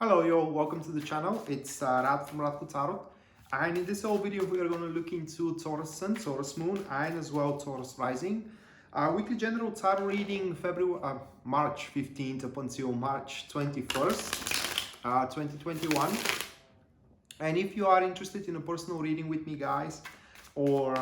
Hello, yo, welcome to the channel. It's Rad from Radko Tarot. And in this whole video, we are going to look into Taurus Sun, Taurus Moon, and as well Taurus Rising. Weekly general tarot reading March 15th up until March 21st, 2021. And if you are interested in a personal reading with me, guys, or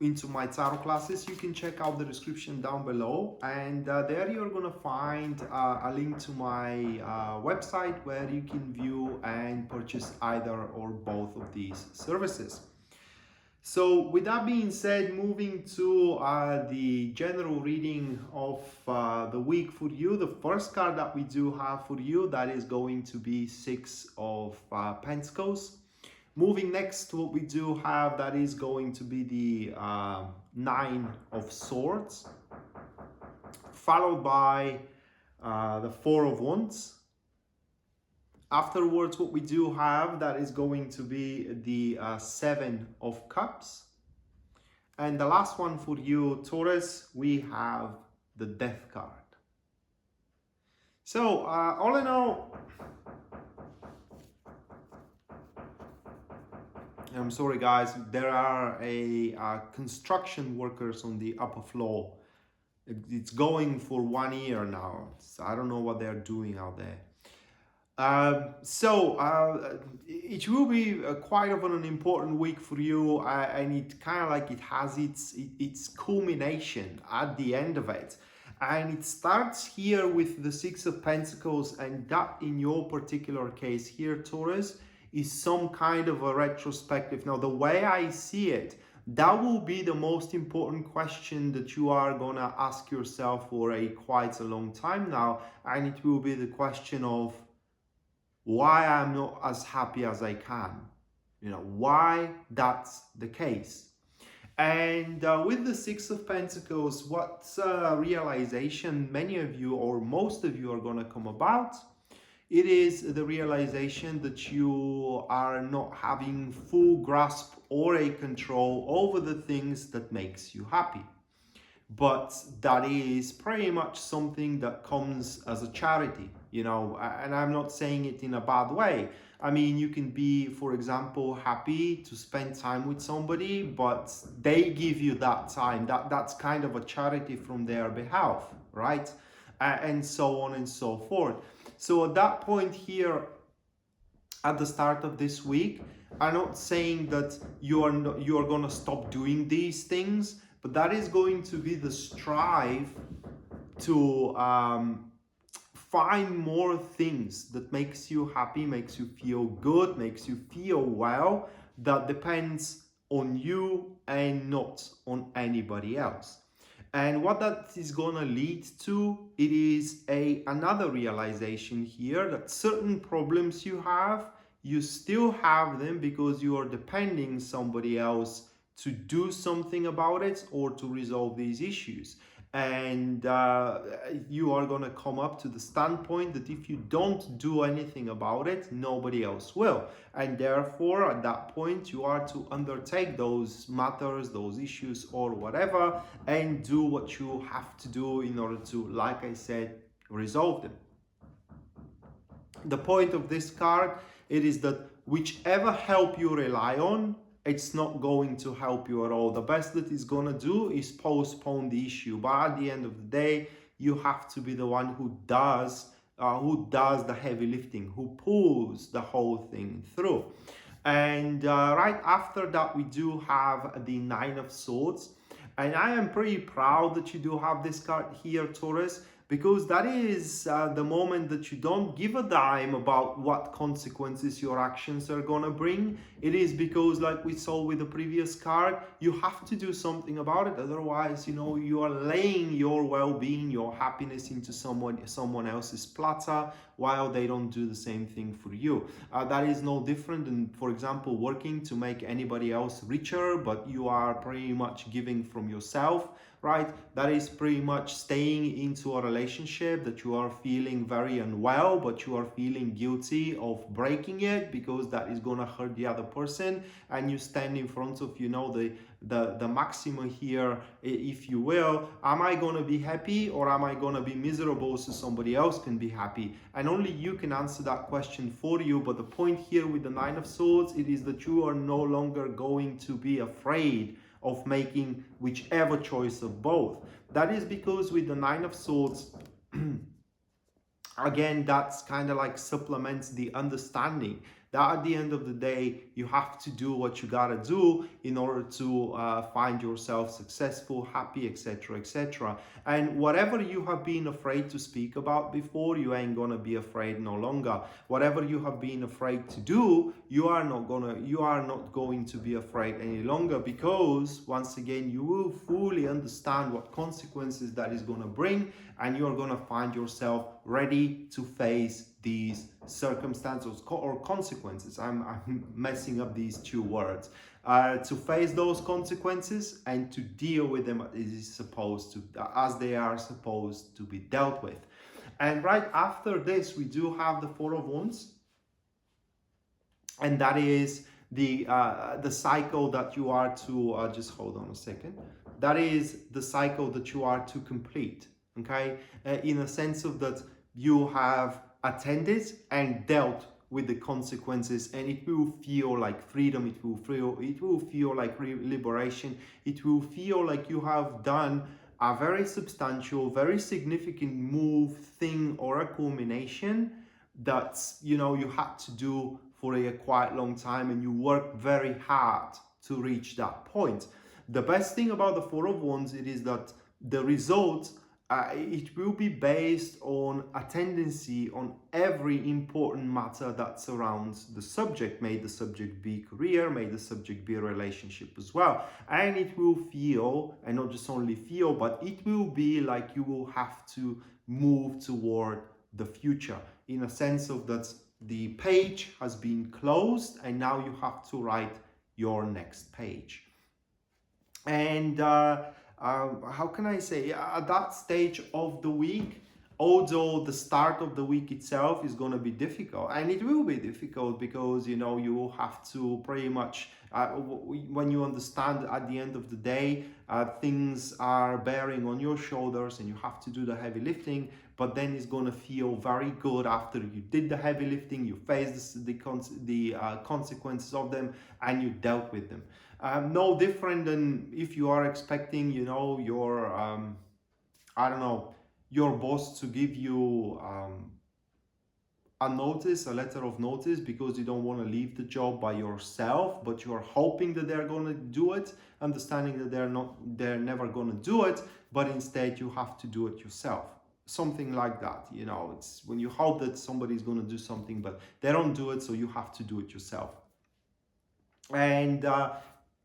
into my tarot classes, you can check out the description down below, and there you're gonna find a link to my website where you can view and purchase either or both of these services. So with that being said, moving to the general reading of the week for you, the first card that we do have for you, that is going to be Six of Pentacles. Moving next to what we do have, that is going to be the Nine of Swords, followed by the Four of Wands. Afterwards, what we do have, that is going to be the Seven of Cups. And the last one for you, Taurus, we have the Death card. So, all in all, I'm sorry guys, there are construction workers on the upper floor. It's going for 1 year now. So I don't know what they're doing out there. It will be quite of an important week for you, and it kind of like it has its culmination at the end of it. And it starts here with the Six of Pentacles, and that in your particular case here, Taurus, is some kind of a retrospective. Now, the way I see it, that will be the most important question that you are gonna ask yourself for quite a long time now, and it will be the question of why I'm not as happy as I can. You know, why that's the case. And with the Six of Pentacles, what realization many of you or most of you are gonna come about? It is the realization that you are not having full grasp or a control over the things that makes you happy. But that is pretty much something that comes as a charity, you know, and I'm not saying it in a bad way. I mean, you can be, for example, happy to spend time with somebody, but they give you that time. That's kind of a charity from their behalf, right? And so on and so forth. So at that point here, at the start of this week, I'm not saying that you are going to stop doing these things, but that is going to be the strive to find more things that makes you happy, makes you feel good, makes you feel well, that depends on you and not on anybody else. And what that is going to lead to, it is another realization here that certain problems you still have them because you are depending somebody else to do something about it or to resolve these issues. And you are going to come up to the standpoint that if you don't do anything about it, nobody else will. And therefore, at that point, you are to undertake those matters, those issues, or whatever, and do what you have to do in order to, like I said, resolve them. The point of this card, it is that whichever help you rely on, it's not going to help you at all. The best that it's going to do is postpone the issue. But at the end of the day, you have to be the one who does the heavy lifting, who pulls the whole thing through. And right after that, we do have the Nine of Swords. And I am pretty proud that you do have this card here, Taurus, because that is the moment that you don't give a dime about what consequences your actions are gonna bring. It is because, like we saw with the previous card, you have to do something about it. Otherwise, you know, you are laying your well-being, your happiness into someone else's platter while they don't do the same thing for you. That is no different than, for example, working to make anybody else richer, but you are pretty much giving from yourself right? That is pretty much staying into a relationship that you are feeling very unwell, but you are feeling guilty of breaking it because that is gonna hurt the other person, and you stand in front of, you know, the maxima here, if you will. Am I gonna be happy or am I gonna be miserable so somebody else can be happy? And only you can answer that question for you. But the point here with the Nine of Swords, it is that you are no longer going to be afraid of making whichever choice of both. That is because with the Nine of Swords, again, that's kind of like supplements the understanding that at the end of the day, you have to do what you gotta do in order to find yourself successful, happy, etc., etc. And whatever you have been afraid to speak about before, you ain't gonna be afraid no longer. Whatever you have been afraid to do, you are not going to be afraid any longer, because once again, you will fully understand what consequences that is gonna bring, and you are gonna find yourself ready to face these circumstances or consequences. I'm messing up these two words. To face those consequences and to deal with them as they are supposed to be dealt with. And right after this, we do have the Four of Wands, and that is the cycle that you are to just hold on a second. That is the cycle that you are to complete. Okay, in a sense of that you have attended and dealt with the consequences, and it will feel like freedom, it will feel like liberation, it will feel like you have done a very substantial, very significant move, thing, or a culmination that, you know, you had to do for a quite long time, and you worked very hard to reach that point. The best thing about the Four of Wands, it is that the result, it will be based on a tendency on every important matter that surrounds the subject. May the subject be career, may the subject be a relationship as well. And it will feel, and not just only feel, but it will be like you will have to move toward the future, in a sense of that the page has been closed and now you have to write your next page. And how can I say, at that stage of the week, although the start of the week itself is going to be difficult, and it will be difficult because, you know, you will have to pretty much, when you understand at the end of the day, things are bearing on your shoulders and you have to do the heavy lifting, but then it's going to feel very good after you did the heavy lifting, you faced the consequences of them, and you dealt with them. No different than if you are expecting, you know, your, I don't know, your boss to give you a letter of notice, because you don't want to leave the job by yourself, but you're hoping that they're going to do it, understanding that they're never going to do it, but instead you have to do it yourself. Something like that, you know, it's when you hope that somebody's going to do something, but they don't do it, so you have to do it yourself. And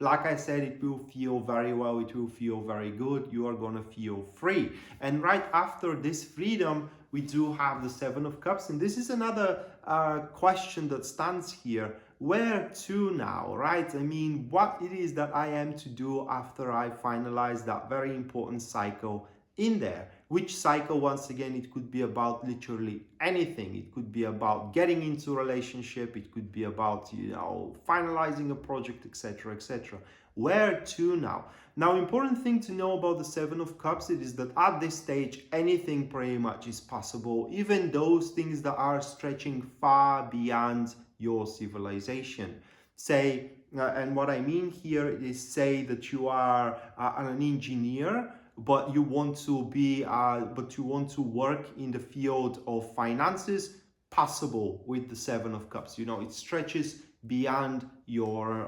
like I said, it will feel very well, it will feel very good, you are gonna feel free. And right after this freedom, we do have the Seven of Cups, and this is another question that stands here. Where to now, right? I mean, what it is that I am to do after I finalize that very important cycle in there. Which cycle, once again, it could be about literally anything. It could be about getting into a relationship, it could be about, you know, finalizing a project, etc., etc. Where to now? Now, important thing to know about the Seven of Cups, it is that at this stage, anything pretty much is possible, even those things that are stretching far beyond your civilization. Say, and what I mean here is, say that you are an engineer, but you want to be, work in the field of finances. Possible with the Seven of Cups. You know, it stretches beyond your,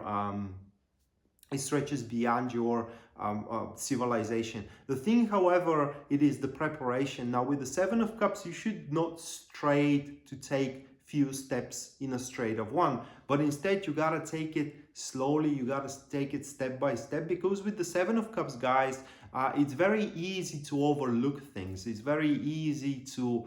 civilization. The thing, however, it is the preparation. Now, with the Seven of Cups, you should not straight to take few steps in a straight of one, but instead you gotta take it slowly, you gotta take it step by step, because with the Seven of Cups, guys, it's very easy to overlook things. It's very easy to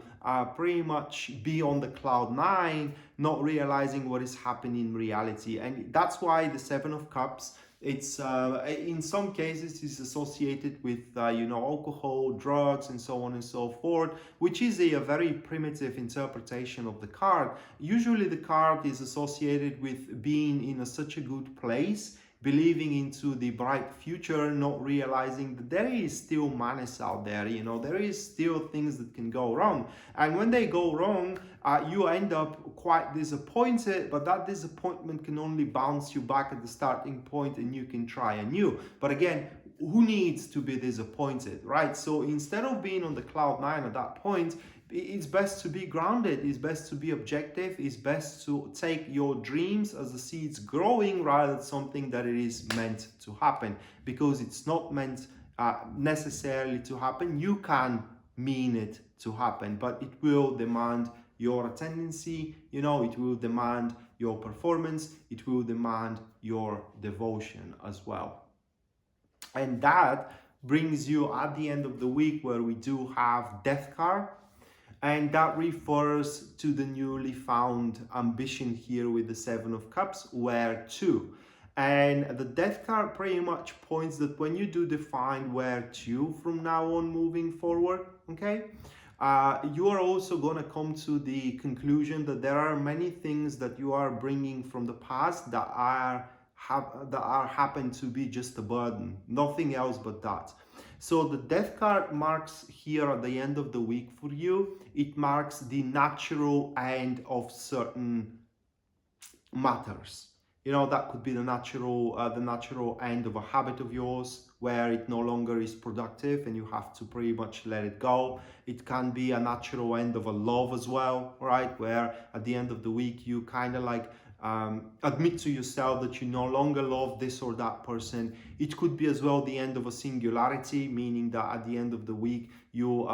pretty much be on the cloud nine, not realizing what is happening in reality. And that's why the Seven of Cups, It's in some cases is associated with alcohol, drugs, and so on and so forth, which is a very primitive interpretation of the card. Usually the card is associated with being in such a good place, believing into the bright future, not realizing that there is still madness out there. There is still things that can go wrong, and when they go wrong, you end up quite disappointed, but that disappointment can only bounce you back at the starting point and you can try anew. But again, who needs to be disappointed, right? So instead of being on the cloud nine at that point, it's best to be grounded, it's best to be objective, it's best to take your dreams as the seeds growing rather than something that it is meant to happen, because it's not meant necessarily to happen. You can mean it to happen, but it will demand your attendancy, it will demand your performance, it will demand your devotion as well. And that brings you at the end of the week where we do have Death card. And that refers to the newly found ambition here with the Seven of Cups, where to. And the Death card pretty much points that when you do define where to from now on moving forward, okay, you are also going to come to the conclusion that there are many things that you are bringing from the past that happen to be just a burden, nothing else but that. So the Death card marks here at the end of the week for you, it marks the natural end of certain matters. That could be the natural end of a habit of yours where it no longer is productive and you have to pretty much let it go. It can be a natural end of a love as well, right? Where at the end of the week you kind of like admit to yourself that you no longer love this or that person. It could be as well the end of a singularity, meaning that at the end of the week you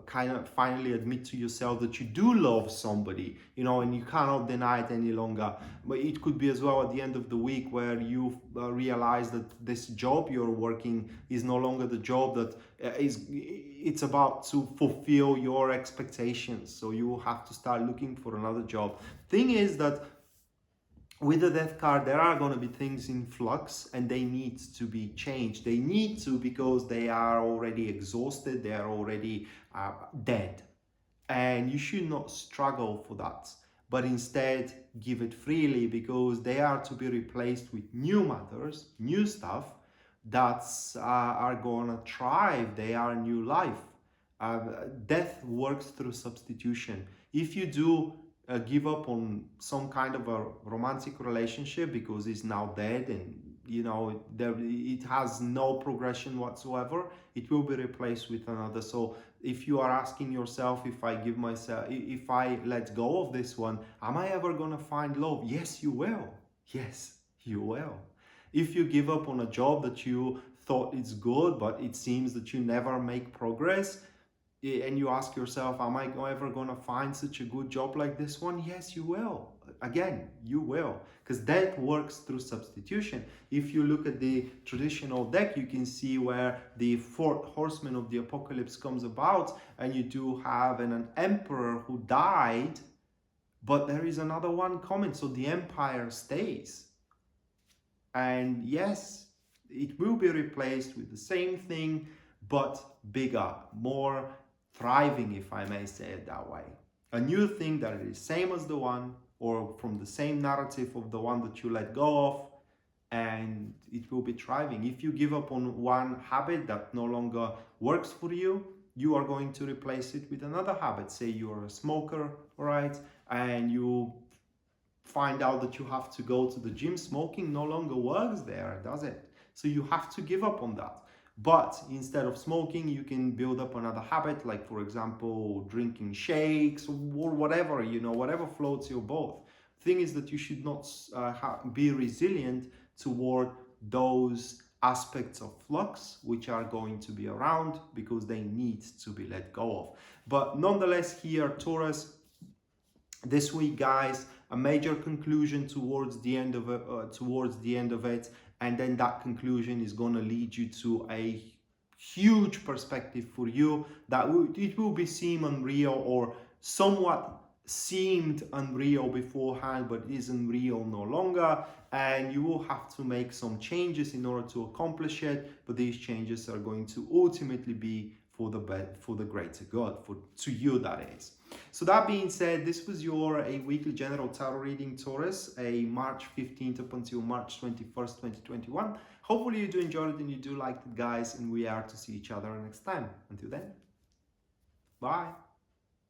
kind of finally admit to yourself that you do love somebody, and you cannot deny it any longer. But it could be as well at the end of the week where you realize that this job you're working is no longer the job that it's about to fulfill your expectations, so you will have to start looking for another job. Thing is that with the Death card, there are going to be things in flux and they need to be changed. They need to, because they are already exhausted, they are already dead. And you should not struggle for that, but instead give it freely, because they are to be replaced with new matters, new stuff that are going to thrive. They are new life. Death works through substitution. If you do give up on some kind of a romantic relationship because it's now dead and it has no progression whatsoever, it will be replaced with another. So if you are asking yourself, if I let go of this one, am I ever gonna find love? Yes, you will. Yes, you will. If you give up on a job that you thought is good, but it seems that you never make progress, and you ask yourself, am I ever going to find such a good job like this one? Yes, you will. Again, you will, because that works through substitution. If you look at the traditional deck, you can see where the fourth horseman of the apocalypse comes about, and you do have an emperor who died, but there is another one coming, so the empire stays. And yes, it will be replaced with the same thing, but bigger, more thriving, if I may say it that way. A new thing that is same as the one, or from the same narrative of the one that you let go of, and it will be thriving. If you give up on one habit that no longer works for you, you are going to replace it with another habit. Say you are a smoker, right? And you find out that you have to go to the gym. Smoking no longer works there, does it? So you have to give up on that. But instead of smoking, you can build up another habit, like for example, drinking shakes or whatever, whatever floats your boat. Thing is that you should not be resilient toward those aspects of flux which are going to be around, because they need to be let go of. But nonetheless, here, Taurus, this week, guys, a major conclusion towards the end of it, and then that conclusion is going to lead you to a huge perspective for you that it will be seem unreal or somewhat seemed unreal beforehand but isn't real no longer, and you will have to make some changes in order to accomplish it, but these changes are going to ultimately be for the greater good, to you, that is. So that being said, this was your weekly general tarot reading, Taurus, a March 15th up until March 21st 2021. Hopefully you do enjoy it and you do like it, guys, and we are to see each other next time. Until then, bye.